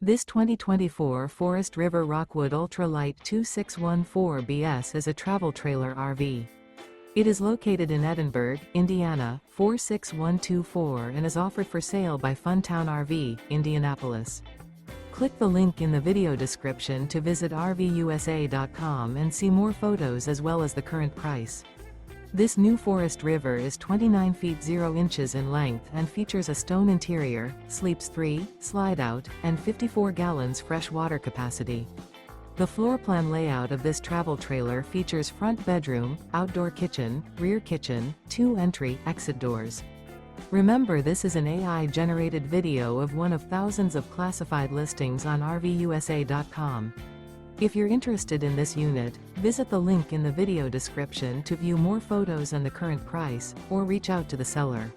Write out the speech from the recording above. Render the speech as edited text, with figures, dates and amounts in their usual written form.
This 2024 Forest River Rockwood Ultralight 2614BS is a travel trailer RV. It is located in Edinburgh, Indiana, 46124 and is offered for sale by Funtown RV, Indianapolis. Click the link in the video description to visit RVUSA.com and see more photos as well as the current price. This new Forest River is 29 feet 0 inches in length and features a stone interior, sleeps 3, slide-out, and 54 gallons fresh water capacity. The floor plan layout of this travel trailer features front bedroom, outdoor kitchen, rear kitchen, 2 entry/exit doors. Remember, this is an AI-generated video of one of thousands of classified listings on RVUSA.com. If you're interested in this unit, visit the link in the video description to view more photos and the current price, or reach out to the seller.